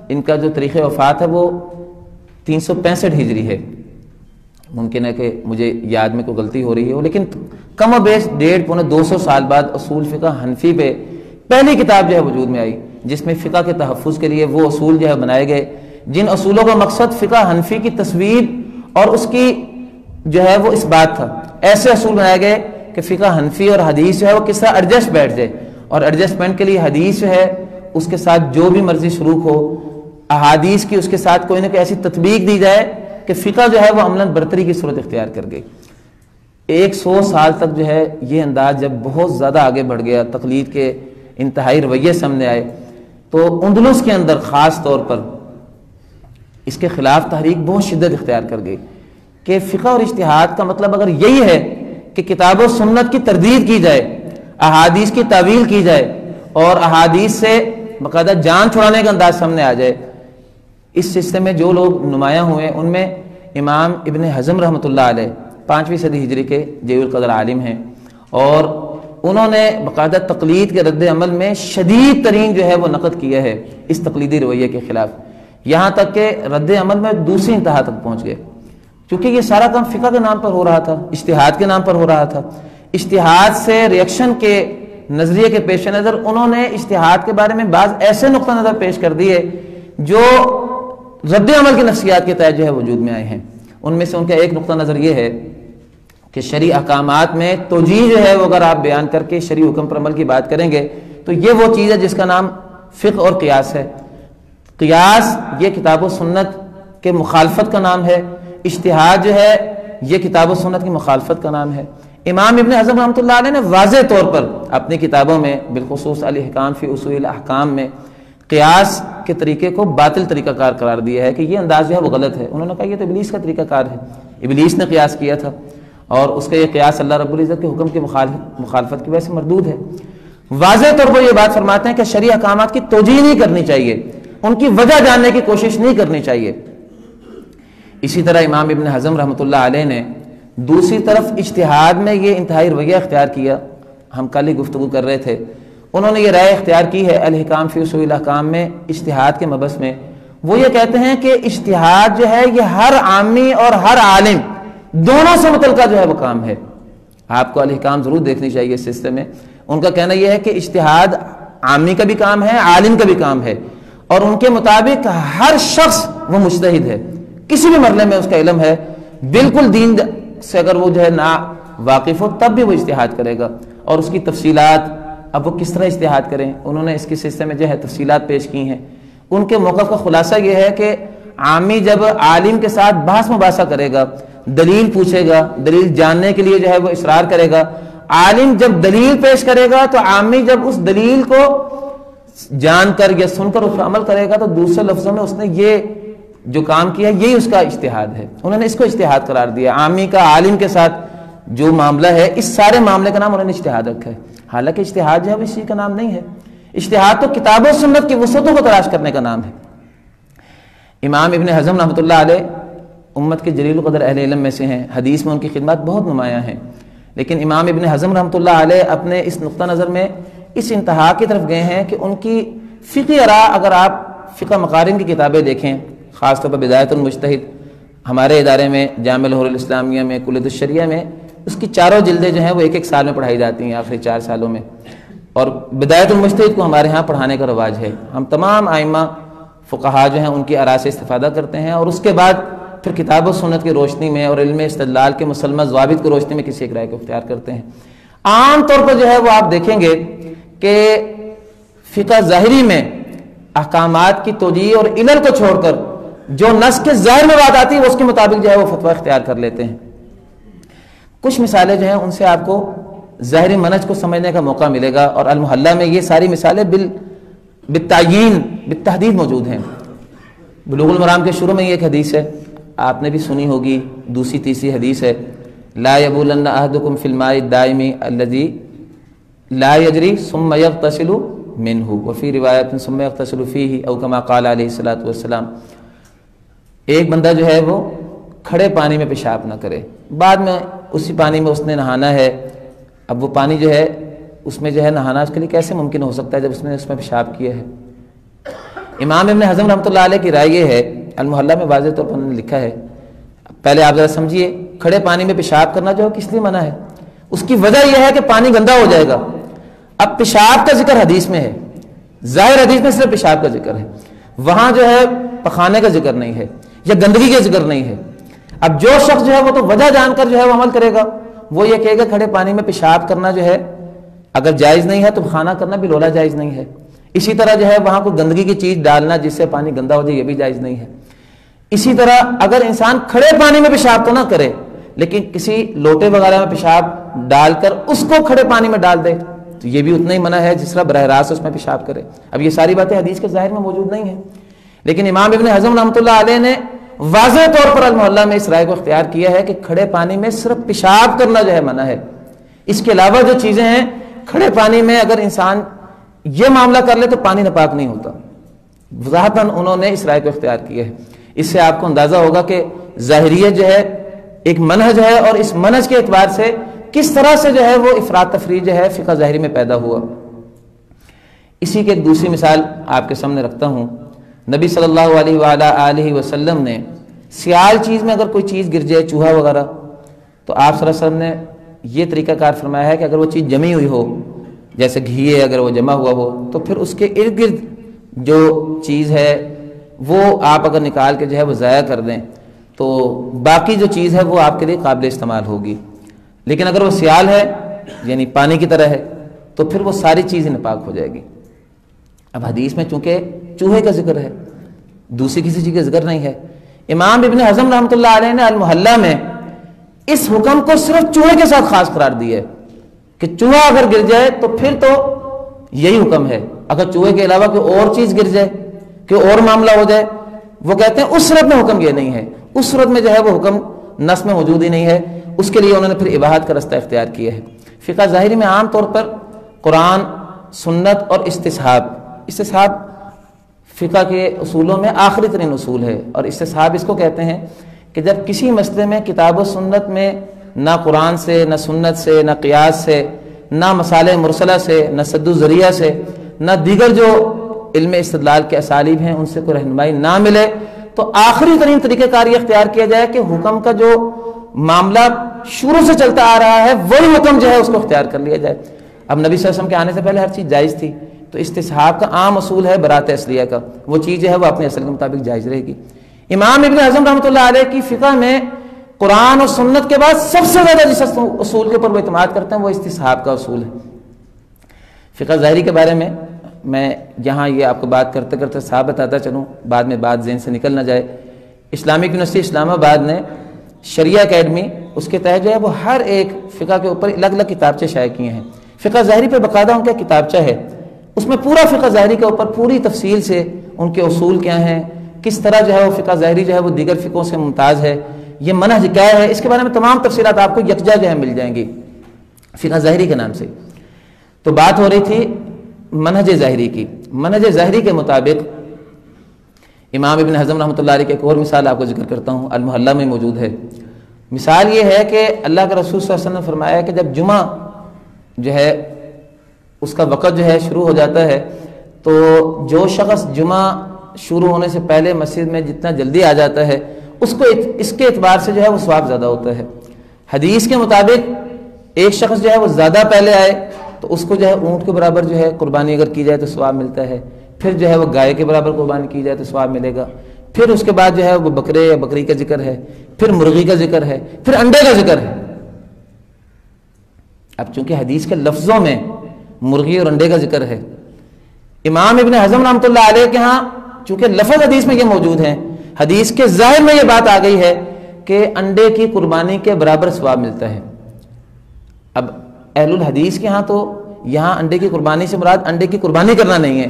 ان کا جو تاریخ وفات ہے وہ 365 ہجری ہے۔ ممکن ہے کہ مجھے یاد میں کوئی غلطی ہو رہی ہو، لیکن کم و بیش 150-200 سال بعد اصول فقہ حنفی پہ پہلی کتاب جو ہے وجود میں آئی، جس میں فقہ کے تحفظ کے لیے وہ اصول جو ہے بنائے گئے، جن اصولوں کا مقصد فقہ حنفی کی تصویر اور اس کی جو ہے وہ اس بات تھا۔ ایسے اصول بنائے گئے کہ فقہ حنفی اور حدیث جو ہے وہ کس طرح ایڈجسٹ بیٹھ جائے، اور ایڈجسٹمنٹ کے لیے حدیث جو ہے اس کے ساتھ جو بھی مرضی سلوک ہو، احادیث کی اس کے ساتھ کوئی نہ کوئی ایسی تطبیق دی جائے کہ فقہ جو ہے وہ عملاً برتری کی صورت اختیار کر گئی۔ 100 سال تک جو ہے یہ انداز جب بہت زیادہ آگے بڑھ گیا، تقلید کے انتہائی رویے سامنے آئے، تو اندلس کے اندر خاص طور پر اس کے خلاف تحریک بہت شدت اختیار کر گئی کہ فقہ اور اجتہاد کا مطلب اگر یہی ہے کہ کتاب و سنت کی تردید کی جائے، احادیث کی تعویل کی جائے اور احادیث سے باقاعدہ جان چھڑانے کا انداز سامنے آ جائے، اس سلسلے میں جو لوگ نمایاں ہوئے ان میں امام ابن حزم رحمۃ اللہ علیہ 5ویں صدی ہجری کے جلیل القدر عالم ہیں، اور انہوں نے باقاعدہ تقلید کے رد عمل میں شدید ترین جو ہے وہ نقد کیا ہے اس تقلیدی رویے کے خلاف، یہاں تک کہ رد عمل میں دوسری انتہا تک پہنچ گئے، کیونکہ یہ سارا کام فقہ کے نام پر ہو رہا تھا، اجتہاد کے نام پر ہو رہا تھا۔ اجتہاد سے ریئیکشن کے نظریے کے پیش نظر انہوں نے اجتہاد کے بارے میں بعض ایسے نقطہ نظر پیش کر دیے جو رد عمل کی نفسیات کے تحت جو ہے وجود میں آئے ہیں۔ ان میں سے ان کا ایک نقطہ نظر یہ ہے کہ شرعی احکامات میں توجیہ جو ہے وہ اگر آپ بیان کر کے شرعی حکم پر عمل کی بات کریں گے تو یہ وہ چیز ہے جس کا نام فقہ اور قیاس ہے۔ قیاس یہ کتاب و سنت کے مخالفت کا نام ہے، اجتہاد جو ہے یہ کتاب و سنت کی مخالفت کا نام ہے۔ امام ابن حزم رحمۃ اللہ علیہ نے واضح طور پر اپنی کتابوں میں بالخصوص الاحکام فی اصول الاحکام میں قیاس کے طریقے کو باطل طریقہ کار قرار دیا ہے کہ یہ انداز جو ہے وہ غلط ہے۔ انہوں نے کہا یہ تو ابلیس کا طریقہ کار ہے، ابلیس نے قیاس کیا تھا اور اس کا یہ قیاس اللہ رب العزت کے حکم کی مخالفت کی وجہ سے مردود ہے۔ واضح طور پر یہ بات فرماتے ہیں کہ شرعی احکامات کی توجیہ نہیں کرنی چاہیے، ان کی وجہ جاننے کی کوشش نہیں کرنی چاہیے۔ اسی طرح امام ابن حزم رحمۃ اللہ علیہ نے دوسری طرف اجتہاد میں یہ انتہائی رویہ اختیار کیا۔ ہم کل ہی گفتگو کر رہے تھے، انہوں نے یہ رائے اختیار کی ہے الاحکام فی اصول الاحکام میں اجتہاد کے مبحث میں۔ وہ یہ کہتے ہیں کہ اجتہاد جو ہے یہ ہر عامی اور ہر عالم دونوں سے متعلقہ جو ہے وہ کام ہے۔ آپ کو الاحکام ضرور دیکھنی چاہیے اس سلسلے میں۔ ان کا کہنا یہ ہے کہ اجتہاد عامی کا بھی کام ہے، عالم کا بھی کام ہے، اور ان کے مطابق ہر شخص وہ مجتہد ہے، کسی بھی مرحلے میں اس کا علم ہے، بالکل دین سے اگر وہ جو ہے نا واقف ہو تب بھی وہ اجتہاد کرے گا۔ اور اس کی تفصیلات اب وہ کس طرح اجتہاد کریں، انہوں نے اس کے سلسلے میں جو ہے تفصیلات پیش کی ہیں۔ ان کے موقف کا خلاصہ یہ ہے کہ عامی جب عالم کے ساتھ بحث مباحثہ کرے گا، دلیل پوچھے گا، دلیل جاننے کے لیے جو ہے وہ اصرار کرے گا، عالم جب دلیل پیش کرے گا تو عامی جب اس دلیل کو جان کر یا سن کر اس پر عمل کرے گا تو دوسرے لفظوں میں اس نے یہ جو کام کیا یہی اس کا اجتہاد ہے۔ انہوں نے اس کو اجتہاد قرار دیا۔ عامی کا عالم کے ساتھ جو معاملہ ہے اس سارے معاملے کا نام انہوں نے اجتہاد رکھا ہے، حالانکہ اجتہاد جو ہے اس چیز کا نام نہیں ہے۔ اجتہاد تو کتاب و سنت کی وسعتوں کو تلاش کرنے کا نام ہے۔ امام ابن حزم رحمۃ اللہ علیہ امت کے جلیل القدر اہل علم میں سے ہیں، حدیث میں ان کی خدمات بہت نمایاں ہیں، لیکن امام ابن حزم رحمۃ اللہ علیہ اپنے اس نقطہ نظر میں اس انتہا کی طرف گئے ہیں کہ ان کی فقہی آراء، اگر آپ فقہ مقارن کی کتابیں دیکھیں، خاص طور پر بدایت المجتہد ہمارے ادارے میں جامع الہور الاسلامیہ میں کلیۃ الشریعہ میں اس کی چاروں جلدیں جو ہیں وہ ایک ایک سال میں پڑھائی جاتی ہیں، آخری 4 سالوں میں، اور بدایت المجتہد کو ہمارے ہاں پڑھانے کا رواج ہے۔ ہم تمام ائمہ فقہا جو ہیں ان کی آراء سے استفادہ کرتے ہیں اور اس کے بعد پھر کتاب و سنت کی روشنی میں اور علم استدلال کے مسلمہ ضوابط کی روشنی میں کسی ایک رائے کو اختیار کرتے ہیں۔ عام طور پر جو ہے وہ آپ دیکھیں گے کہ فقہ ظاہری میں احکامات کی توجیہ اور علل کو چھوڑ کر جو نص کے ظاہر میں بات آتی ہے اس کے مطابق جو ہے وہ فتویٰ اختیار کر لیتے ہیں۔ کچھ مثالیں جو ہیں ان سے آپ کو ظاہری منہج کو سمجھنے کا موقع ملے گا، اور المحلہ میں یہ ساری مثالیں بالتعیین بالتحدید موجود ہیں۔ بلوغ المرام کے شروع میں یہ ایک حدیث ہے، آپ نے بھی سنی ہوگی، دوسری تیسری حدیث ہے، لا یبولن احدکم فی الماء الدائم الذی لا یجری ثم یغتسل منہ وفی روایت ثم یغتسل فیہ او کما قال علیہ الصلوۃ والسلام۔ ایک بندہ جو ہے وہ کھڑے پانی میں پیشاب نہ کرے، بعد میں اسی پانی میں اس نے نہانا ہے۔ اب وہ پانی جو ہے اس میں جو ہے نہانا اس کے لیے کیسے ممکن ہو سکتا ہے جب اس نے اس میں پیشاب کیا ہے؟ امام ابن حزم رحمۃ اللہ علیہ کی رائے یہ ہے، المحلہ میں واضح طور پر انہوں نے لکھا ہے، پہلے آپ ذرا سمجھیے، کھڑے پانی میں پیشاب کرنا جو ہے کس لیے منع ہے؟ اس کی وجہ یہ ہے کہ پانی گندا ہو جائے گا۔ اب پیشاب کا ذکر حدیث میں ہے، ظاہر حدیث میں صرف پیشاب کا ذکر ہے، وہاں جو ہے پخانے کا ذکر نہیں ہے یا گندگی کا ذکر نہیں ہے۔ اب جو شخص جو ہے وہ تو وجہ جان کر جو ہے وہ عمل کرے گا، وہ یہ کہے گا کھڑے پانی میں پیشاب کرنا جو ہے اگر جائز نہیں ہے تو پخانا کرنا بھی لولا جائز نہیں ہے۔ اسی طرح جو ہے وہاں کوئی گندگی کی چیز ڈالنا جس سے پانی گندا ہو جائے یہ بھی جائز نہیں ہے۔ اسی طرح اگر انسان کھڑے پانی میں پیشاب تو نہ کرے لیکن کسی لوٹے وغیرہ میں پیشاب ڈال کر اس کو کھڑے پانی میں ڈال دے تو یہ بھی اتنا ہی منع ہے جس طرح براہ راست اس میں پیشاب کرے۔ اب یہ ساری باتیں حدیث کے ظاہر میں موجود نہیں ہیں، لیکن امام ابن حزم رحمۃ اللہ علیہ نے واضح طور پر المحلہ میں اس رائے کو اختیار کیا ہے کہ کھڑے پانی میں صرف پیشاب کرنا جو ہے منع ہے۔ اس کے علاوہ جو چیزیں ہیں کھڑے پانی میں اگر انسان یہ معاملہ کر لے تو پانی ناپاک نہیں ہوتا۔ وضاحتاً انہوں نے اس رائے کو اختیار کیا ہے۔ اس سے آپ کو اندازہ ہوگا کہ ظاہریت جو ہے ایک منہج ہے، اور اس منہج کے اعتبار سے کس طرح سے جو ہے وہ افراط تفریط جو ہے فقہ ظاہری میں پیدا ہوا۔ اسی کی ایک دوسری مثال آپ کے سامنے رکھتا ہوں۔ نبی صلی اللہ علیہ وآلہ آلہ وسلم نے سیال چیز میں اگر کوئی چیز گر جائے، چوہا وغیرہ، تو آپ صلی اللہ علیہ وسلم نے یہ طریقہ کار فرمایا ہے کہ اگر وہ چیز جمی ہوئی ہو، جیسے گھی ہے اگر وہ جمع ہوا ہو تو پھر اس کے ارد گرد جو چیز ہے وہ آپ اگر نکال کے جو ہے وہ ضائع کر دیں تو باقی جو چیز ہے وہ آپ کے لیے قابل استعمال ہوگی۔ لیکن اگر وہ سیال ہے یعنی پانی کی طرح ہے تو پھر وہ ساری چیزیں ناپاک ہو جائے گی۔ اب حدیث میں چونکہ چوہے کا ذکر ہے دوسری کسی چیز کا ذکر نہیں ہے۔ امام ابن حزم رحمۃ اللہ علیہ نے المحلہ میں اس حکم کو صرف چوہے کے ساتھ خاص قرار دیا ہے کہ چوہا اگر گر جائے تو پھر تو یہی حکم ہے، اگر چوہے کے علاوہ کوئی اور چیز گر جائے، کوئی اور معاملہ ہو جائے، وہ کہتے ہیں اس صورت میں حکم یہ نہیں ہے، اس صورت میں جو ہے وہ حکم نص میں موجود ہی نہیں ہے، اس کے لیے انہوں نے پھر اباحت کا رستہ اختیار کیا ہے۔ فقہ ظاہری میں عام طور پر قرآن، سنت اور استصحاب فقہ کے اصولوں میں آخری ترین اصول ہے، اور استصحاب اس کو کہتے ہیں کہ جب کسی مسئلے میں کتاب و سنت میں نہ قرآن سے، نہ سنت سے، نہ قیاس سے، نہ مصالح مرسلہ سے، نہ سد الذریعہ سے، نہ دیگر جو علم استدلال کے اسالیب ہیں ان سے کوئی رہنمائی نہ ملے، تو آخری ترین طریقہ کار یہ اختیار کیا جائے کہ حکم کا جو معاملہ شروع سے چلتا آ رہا ہے وہی حکم جو ہے اس کو اختیار کر لیا جائے۔ اب نبی صلی اللہ علیہ وسلم کے آنے سے پہلے ہر چیز جائز تھی، تو استصحاب کا عام اصول ہے برات اصلیہ کا، وہ چیز جو ہے وہ اپنے اصل کے مطابق جائز رہے گی۔ امام ابن حزم رحمۃ اللہ علیہ کی فقہ میں قرآن اور سنت کے بعد سب سے زیادہ جس اصول کے اوپر وہ اعتماد کرتے ہیں وہ استصحاب کا اصول ہے۔ فقہ ظاہری کے بارے میں یہاں یہ آپ کو بات کرتے کرتے صاحب بتاتا چلوں، بعد میں بات ذہن سے نکل نہ جائے۔ اسلامک یونیورسٹی اسلام آباد نے شریعہ اکیڈمی، اس کے تحت جو ہے وہ ہر ایک فقہ کے اوپر الگ الگ کتابچے شائع کیے ہیں۔ فقہ ظاہری پہ باقاعدہ ان کا کتابچہ ہے، اس میں پورا فقہ ظاہری کے اوپر پوری تفصیل سے ان کے اصول کیا ہیں، کس طرح جو ہے وہ فقہ ظاہری جو ہے وہ دیگر فقہوں سے ممتاز ہے، یہ منہج کیا ہے، اس کے بارے میں تمام تفصیلات آپ کو یکجا جو ہے مل جائیں گی فقہ ظاہری کے نام سے۔ تو بات ہو رہی تھی منہج ظاہری کی۔ منہج ظاہری کے مطابق امام ابن حزم رحمۃ اللہ علیہ کی ایک اور مثال آپ کو ذکر کرتا ہوں، المحلہ میں موجود ہے۔ مثال یہ ہے کہ اللہ کے رسول صلی اللہ علیہ وسلم نے فرمایا کہ جب جمعہ جو ہے اس کا وقت جو ہے شروع ہو جاتا ہے تو جو شخص جمعہ شروع ہونے سے پہلے مسجد میں جتنا جلدی آ جاتا ہے اس کو اس کے اعتبار سے جو ہے وہ ثواب زیادہ ہوتا ہے۔ حدیث کے مطابق ایک شخص جو ہے وہ زیادہ پہلے آئے تو اس کو جو ہے اونٹ کے برابر جو ہے قربانی اگر کی جائے تو ثواب ملتا ہے، پھر جو ہے وہ گائے کے برابر قربانی کی جائے تو ثواب ملے گا، پھر اس کے بعد جو ہے وہ بکرے یا بکری کا ذکر ہے، پھر مرغی کا ذکر ہے، پھر انڈے کا ذکر ہے۔ اب چونکہ حدیث کے لفظوں میں مرغی اور انڈے کا ذکر ہے، امام ابن حزم رحمۃ اللہ علیہ کے ہاں چونکہ لفظ حدیث میں یہ موجود ہیں، حدیث کے ظاہر میں یہ بات آ گئی ہے کہ انڈے کی قربانی کے برابر ثواب ملتا ہے۔ اب اہل الحدیث کے ہاں تو یہاں انڈے کی قربانی سے مراد انڈے کی قربانی کرنا نہیں ہے،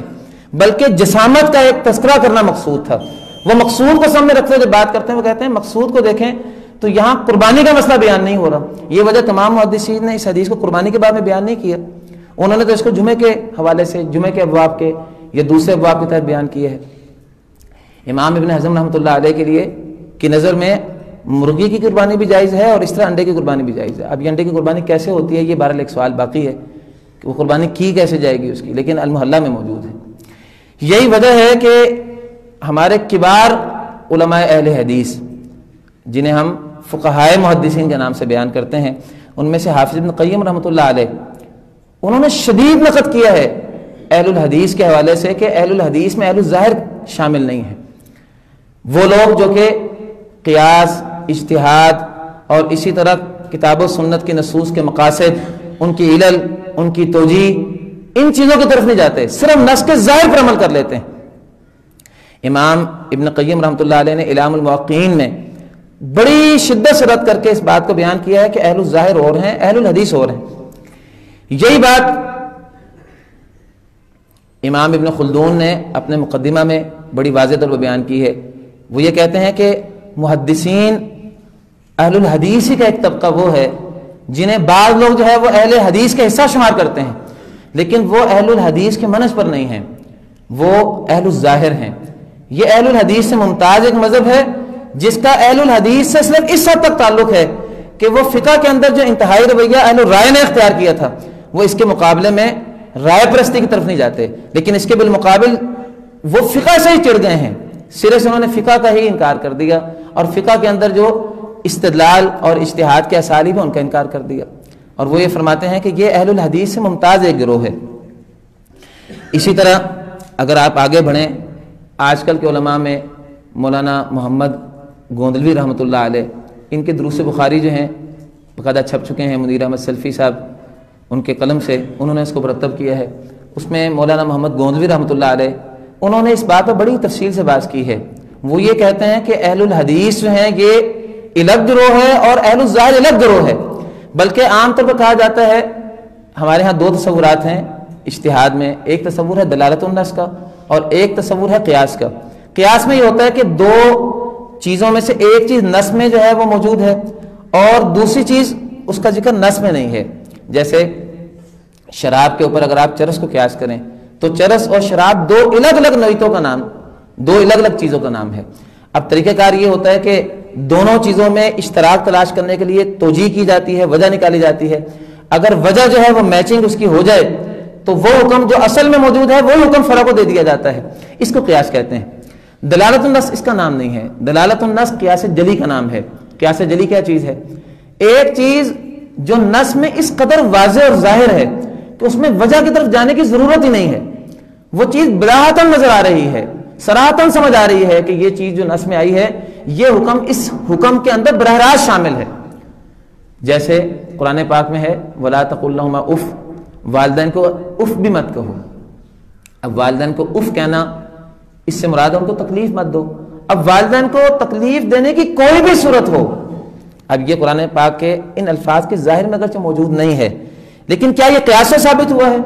بلکہ جسامت کا ایک تذکرہ کرنا مقصود تھا۔ وہ مقصود کو سامنے رکھتے ہوئے جب بات کرتے ہیں وہ کہتے ہیں مقصود کو دیکھیں تو یہاں قربانی کا مسئلہ بیان نہیں ہو رہا۔ یہ وجہ تمام محدثین نے اس حدیث کو قربانی کے بارے میں بیان نہیں کیا، انہوں نے تو اس کو جمعے کے حوالے سے، جمعے کے ابواب کے یا دوسرے ابواب کے تحت بیان کیا ہے۔ امام ابن حزم رحمۃ اللہ علیہ کے لیے کی نظر میں مرغی کی قربانی بھی جائز ہے اور اس طرح انڈے کی قربانی بھی جائز ہے۔ اب یہ انڈے کی قربانی کیسے ہوتی ہے یہ بہرحال ایک سوال باقی ہے کہ وہ قربانی کی کیسے جائے گی اس کی، لیکن المحلہ میں موجود ہے۔ یہی وجہ ہے کہ ہمارے کبار علماء اہل حدیث جنہیں ہم فقہائے محدثین کے نام سے بیان کرتے ہیں، ان میں سے حافظ ابن قیم رحمۃ اللہ علیہ، انہوں نے شدید نقد کیا ہے اہل الحدیث کے حوالے سے کہ اہل الحدیث میں اہل الظاہر شامل نہیں ہیں۔ وہ لوگ جو کہ قیاس، اجتہاد اور اسی طرح کتاب و سنت کی نصوص کے مقاصد، ان کی علل، ان کی توجیہ، ان چیزوں کی طرف نہیں جاتے، صرف نص کے ظاہر پر عمل کر لیتے ہیں۔ امام ابن قیم رحمۃ اللہ علیہ نے اعلام الموقعین میں بڑی شدت سے رد کر کے اس بات کو بیان کیا ہے کہ اہل الظاہر اور ہیں، اہل الحدیث اور ہیں۔ یہی بات امام ابن خلدون نے اپنے مقدمہ میں بڑی واضح طور پر بیان کی ہے۔ وہ یہ کہتے ہیں کہ محدثین اہل الحدیث کا ایک طبقہ وہ ہے جنہیں بعض لوگ جو ہے وہ اہل حدیث کا حصہ شمار کرتے ہیں، لیکن وہ اہل الحدیث کے منہج پر نہیں ہیں، وہ اہل الظاہر ہیں۔ یہ اہل الحدیث سے ممتاز ایک مذہب ہے جس کا اہل الحدیث سے صرف اس حد تک تعلق ہے کہ وہ فقہ کے اندر جو انتہائی رویہ اہل الرائے نے اختیار کیا تھا وہ اس کے مقابلے میں رائے پرستی کی طرف نہیں جاتے، لیکن اس کے بالمقابل وہ فقہ سے ہی چڑھ گئے ہیں، سرے سے انہوں نے فقہ کا ہی انکار کر دیا اور فقہ کے اندر جو استدلال اور اجتہاد کے اسالیب ہیں ان کا انکار کر دیا، اور وہ یہ فرماتے ہیں کہ یہ اہل الحدیث سے ممتاز ایک گروہ ہے۔ اسی طرح اگر آپ آگے بڑھیں، آج کل کے علماء میں مولانا محمد گوندلوی رحمۃ اللہ علیہ، ان کے دروس بخاری جو ہیں باقاعدہ چھپ چکے ہیں، منیر احمد سلفی صاحب ان کے قلم سے انہوں نے اس کو مرتب کیا ہے۔ اس میں مولانا محمد گوندلوی رحمۃ اللہ علیہ انہوں نے اس بات پر بڑی تفصیل سے بات کی ہے. وہ یہ کہتے ہیں کہ اہل الحدیث جو ہیں یہ الگ گروہ ہے اور اہل الظاہر الگ گروہ ہے. بلکہ عام طور پر کہا جاتا ہے، ہمارے ہاں دو تصورات ہیں اجتہاد میں، ایک تصور ہے دلالت النص کا اور ایک تصور ہے قیاس کا. قیاس میں یہ ہوتا ہے کہ دو چیزوں میں سے ایک چیز نص میں جو ہے وہ موجود ہے اور دوسری چیز اس کا ذکر نص میں نہیں ہے. جیسے شراب کے اوپر اگر آپ چرس کو قیاس کریں تو چرس اور شراب دو الگ الگ نوعیتوں کا نام، دو الگ الگ چیزوں کا نام ہے. اب طریقہ کار یہ ہوتا ہے کہ دونوں چیزوں میں اشتراک تلاش کرنے کے لیے توجیہ کی جاتی ہے، وجہ نکالی جاتی ہے. اگر وجہ جو ہے وہ میچنگ اس کی ہو جائے تو وہ حکم جو اصل میں موجود ہے وہی حکم فرع کو دے دیا جاتا ہے. اس کو قیاس کہتے ہیں. دلالت النص اس کا نام نہیں ہے. دلالت النص قیاس جلی کا نام ہے. قیاس جلی کیا چیز ہے؟ ایک چیز جو نص میں اس قدر واضح اور ظاہر ہے کہ اس میں وجہ کی طرف جانے کی ضرورت ہی نہیں ہے، وہ چیز براہتاً نظر آ رہی ہے، صراحتاً سمجھ آ رہی ہے کہ یہ چیز جو نص میں آئی ہے یہ حکم اس حکم کے اندر براہ راست شامل ہے. جیسے قرآن پاک میں ہے وَلَا تَقُلْ لَهُمَا اف، والدین کو اف بھی مت کہو. اب والدین کو اف کہنا اس سے مراد ہے ان کو تکلیف مت دو. اب والدین کو تکلیف دینے کی کوئی بھی صورت ہو، اب یہ قرآن پاک کے ان الفاظ کے ظاہر میں اگرچہ موجود نہیں ہے لیکن کیا یہ قیاس سے ثابت ہوا ہے؟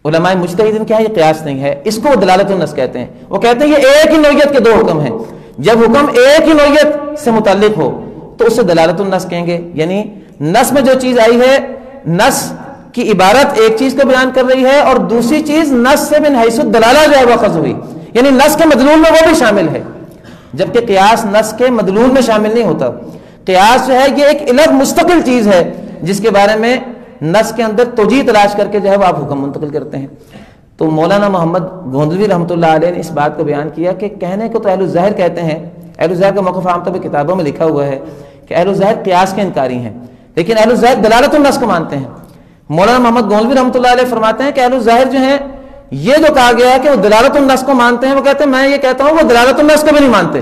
علماء مجتہدین کیا یہ قیاس نہیں ہے، اس کو دلالت النص کہتے ہیں. وہ کہتے ہیں یہ ایک ہی نوعیت کے دو حکم ہیں، جب حکم ایک ہی نوعیت سے متعلق ہو تو اسے دلالت النص کہیں گے. یعنی نص میں جو چیز آئی ہے، نص کی عبارت ایک چیز کو بیان کر رہی ہے اور دوسری چیز نص سے من حیث الدلالہ جو ہے وہ اخذ ہوئی، یعنی نص کے مدلول میں وہ بھی شامل ہے. جبکہ قیاس نص کے مدلول میں شامل نہیں ہوتا. قیاس جو ہے یہ ایک الگ مستقل چیز ہے جس کے بارے میں نص کے اندر توجیہ تلاش کر کے جو ہے وہ آپ حکم منتقل کرتے ہیں. تو مولانا محمد گوندلوی رحمۃ اللہ علیہ نے اس بات کو بیان کیا کہ کہنے کو تو اہل الظاہر کہتے ہیں، اہل الظاہر کا موقف عام طور پر کتابوں میں لکھا ہوا ہے کہ اہل الظاہر قیاس کے انکاری ہیں، لیکن اہل الظاہر دلالت النص کو مانتے ہیں. مولانا محمد گوندلوی رحمۃ اللہ علیہ فرماتے ہیں کہ اہل الظاہر جو ہیں یہ جو کہا گیا ہے کہ وہ دلالت النص کو مانتے ہیں، وہ کہتے ہیں میں یہ کہتا ہوں وہ دلالت النص کو بھی نہیں مانتے.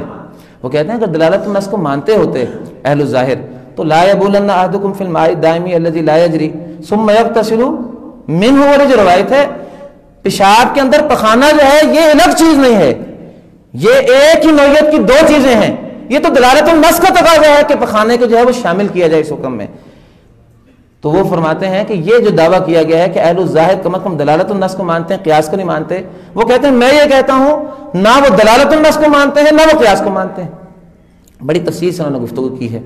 وہ کہتے ہیں کہ دلالت النص کو مانتے ہوتے اہل الظاہر تو لا یبولن احدکم فی الماء الدائمی الذی لا یجری ثم یغتسل منہ، والی جو روایت ہے پیشاب کے اندر پخانا جو ہے یہ الگ چیز نہیں ہے، یہ ایک ہی نوعیت کی دو چیزیں ہیں. یہ تو دلالت النص کا تقاضا ہے کہ پخانے کو جو ہے وہ شامل کیا جائے اس حکم میں. تو وہ فرماتے ہیں کہ یہ جو دعویٰ کیا گیا ہے کہ اہل الظاہر کم از کم دلالت النص کو مانتے ہیں، قیاس کو نہیں مانتے، وہ کہتے ہیں میں یہ کہتا ہوں نہ وہ دلالت النص کو مانتے ہیں نہ وہ قیاس کو مانتے ہیں. بڑی تفصیل سے انہوں نے گفتگو کی ہے.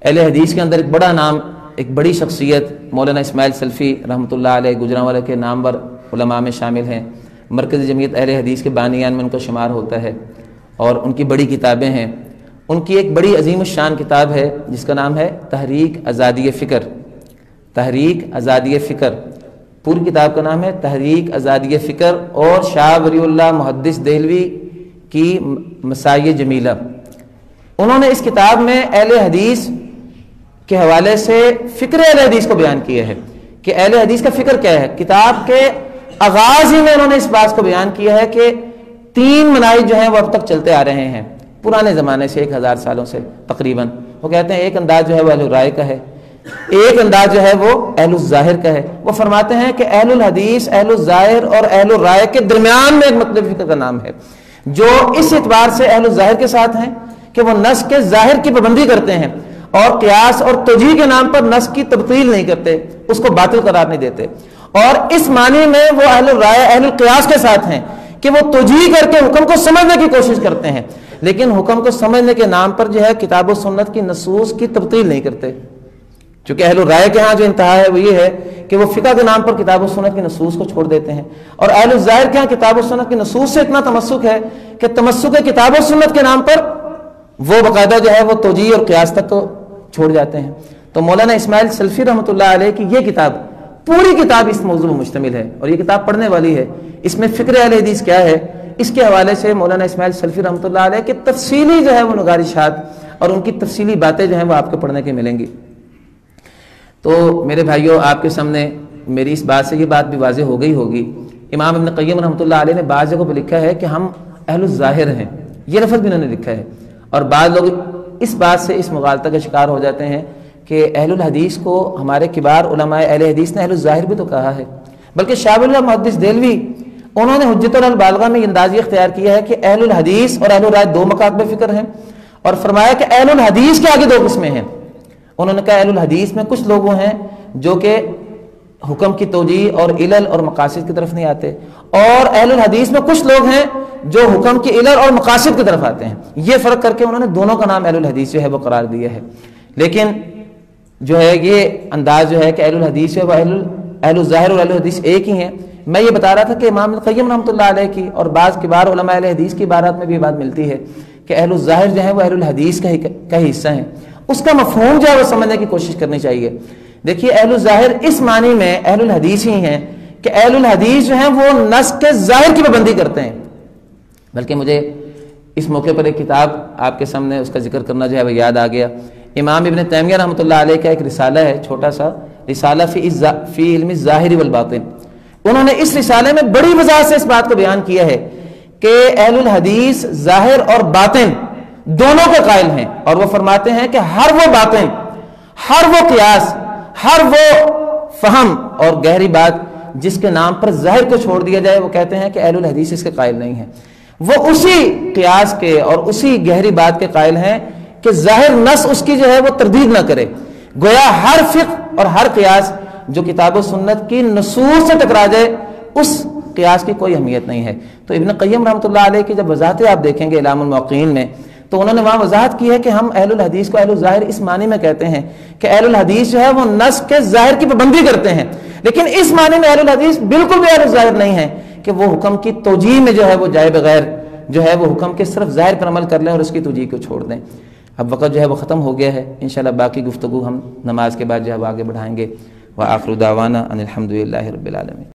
اہل حدیث کے اندر ایک بڑا نام، ایک بڑی شخصیت مولانا اسماعیل سلفی رحمۃ اللہ علیہ گجرانوالہ کے نامور علماء میں شامل ہیں. مرکزی جمعیت اہل حدیث کے بانیان میں ان کا شمار ہوتا ہے اور ان کی بڑی کتابیں ہیں. ان کی ایک بڑی عظیم الشان کتاب ہے جس کا نام ہے تحریک آزادی فکر. تحریک آزادی فکر، پوری کتاب کا نام ہے تحریک آزادی فکر، اور شاہ ولی اللہ محدث دہلوی کی مسائل جمیلہ. انہوں نے اس کتاب میں اہل حدیث کے حوالے سے فکر اہل حدیث کو بیان کیا ہے کہ اہل حدیث کا فکر کیا ہے. کتاب کے آغاز ہی میں انہوں نے اس بات کو بیان کیا ہے کہ تین مناہج جو ہیں وہ اب تک چلتے آ رہے ہیں پرانے زمانے سے 1000 سالوں سے تقریباً. وہ کہتے ہیں ایک انداز جو ہے وہ اہل الرائے کا ہے، ایک انداز جو ہے وہ اہل الظاہر کا ہے. وہ فرماتے ہیں کہ اہل الحدیث اہل الظاہر اور اہل الرائے کے درمیان میں ایک مطلب فکر کا نام ہے جو اس اعتبار سے اہل الظاہر کے ساتھ ہیں کہ وہ نص کے ظاہر کی پابندی کرتے ہیں اور قیاس اور توجیہ کے نام پر نص کی تبطیل نہیں کرتے، اس کو باطل قرار نہیں دیتے. اور اس معنی میں وہ اہل الرائے اہل القیاس کے ساتھ ہیں کہ وہ توجیہ کر کے حکم کو سمجھنے کی کوشش کرتے ہیں لیکن حکم کو سمجھنے کے نام پر جو ہے کتاب و سنت کی نصوص کی تبطیل نہیں کرتے. چونکہ اہل الرائے کے ہاں جو انتہا ہے وہ یہ ہے کہ وہ فقہ کے نام پر کتاب و سنت کی نصوص کو چھوڑ دیتے ہیں، اور اہل الظاہر کے ہاں کتاب و سنت کی نصوص سے اتنا تمسک ہے کہ تمسک کتاب و سنت کے نام پر وہ باقاعدہ جو ہے وہ توجیہ اور قیاس تک کو چھوڑ جاتے ہیں. تو مولانا اسماعیل سلفی رحمۃ اللہ علیہ کی یہ کتاب، پوری کتاب اس موضوع میں مشتمل ہے اور یہ کتاب پڑھنے والی ہے. اس میں فکر اہل حدیث کیا ہے اس کے حوالے سے مولانا اسماعیل سلفی رحمۃ اللہ علیہ کے تفصیلی جو ہے وہ نگارشات اور ان کی تفصیلی باتیں جو ہیں وہ آپ کو پڑھنے کے ملیں گی. تو میرے بھائیوں، آپ کے سامنے میری اس بات سے یہ بات بھی واضح ہو گئی ہوگی. امام ابن قیم رحمۃ اللہ علیہ نے بعض جگہوں پہ لکھا ہے کہ ہم اہل الظاہر ہیں، یہ لفظ بھی انہوں نے لکھا ہے. اور بعض لوگ اس بات سے اس مغالطہ کا شکار ہو جاتے ہیں کہ اہل الحدیث کو ہمارے کبار علماء اہل حدیث نے اہل الظاہر بھی تو کہا ہے، بلکہ شاہ ولی اللہ محدث دہلوی انہوں نے حجت البالغہ میں یہ انداز اختیار کیا ہے کہ اہل الحدیث اور اہل الرائے دو مکاتب فکر ہیں، اور فرمایا کہ اہل الحدیث کے آگے دو قسمیں ہیں۔ انہوں نے کہا اہل الحدیث میں کچھ لوگ ہیں جو کہ حکم کی توجیہ اور علل اور مقاصد کی طرف نہیں آتے، اور اہل الحدیث میں کچھ لوگ ہیں جو حکم کی علل اور مقاصد کی طرف آتے ہیں۔ یہ فرق کر کے انہوں نے دونوں کا نام اہل الحدیث جو ہے وہ قرار دیا ہے۔ لیکن جو ہے یہ انداز جو ہے کہ اہل الحدیث ہے وہ اہل الظاہر اور اہل الحدیث ایک ہی ہیں۔ میں یہ بتا رہا تھا کہ امام ابن قیم رحمۃ اللہ علیہ کی اور بعض کبار علماء اہل حدیث کی عبارات میں بھی یہ بات ملتی ہے کہ اہل الظاہر جو ہیں وہ اہل الحدیث کا ہی حصہ ہیں۔ اس کا مفہوم جو ہے وہ سمجھنے کی کوشش کرنی چاہیے۔ دیکھیے اہل الظاہر اس معنی میں اہل الحدیث ہی ہیں کہ اہل الحدیث جو ہیں وہ نص کے ظاہر کی پابندی کرتے ہیں۔ بلکہ مجھے اس موقع پر ایک کتاب آپ کے سامنے اس کا ذکر کرنا جو ہے وہ یاد آ گیا۔ امام ابن تیمیہ رحمۃ اللہ علیہ کا ایک رسالہ ہے، چھوٹا سا رسالہ فی علم الظاہر والباطن۔ انہوں نے اس رسالے میں بڑی وضاحت سے اس بات کو بیان کیا ہے کہ اہل الحدیث ظاہر اور باطن دونوں کے قائل ہیں، اور وہ فرماتے ہیں کہ ہر وہ باطن، ہر وہ قیاس، ہر وہ فہم اور گہری بات جس کے نام پر ظاہر کو چھوڑ دیا جائے، وہ کہتے ہیں کہ اہل الحدیث اس کے قائل نہیں ہیں۔ وہ اسی قیاس کے اور اسی گہری بات کے قائل ہیں کہ ظاہر نص اس کی جو ہے وہ تردید نہ کرے، گویا ہر فقہ اور ہر قیاس جو کتاب و سنت کی نصوص سے ٹکرا جائے اس قیاس کی کوئی اہمیت نہیں ہے۔ تو ابن قیم رحمۃ اللہ علیہ کی جب وضاحتیں آپ دیکھیں گے اعلام الموقعین میں، تو انہوں نے وہاں وضاحت کی ہے کہ ہم اہل الحدیث کو اہل الظاہر اس معنی میں کہتے ہیں کہ اہل الحدیث جو ہے وہ نص کے ظاہر کی پابندی کرتے ہیں، لیکن اس معنی میں اہل الحدیث بالکل بھی اہل الظاہر نہیں ہے کہ وہ حکم کی توجیہ میں جو ہے وہ جائے بغیر جو ہے وہ حکم کے صرف ظاہر پر عمل کر لیں اور اس کی توجیہ کو چھوڑ دیں۔ اب وقت جو ہے وہ ختم ہو گیا ہے، انشاءاللہ باقی گفتگو ہم نماز کے بعد جو ہے وہ آگے بڑھائیں گے۔ وآخر دعوانا ان الحمد للہ رب العالمین۔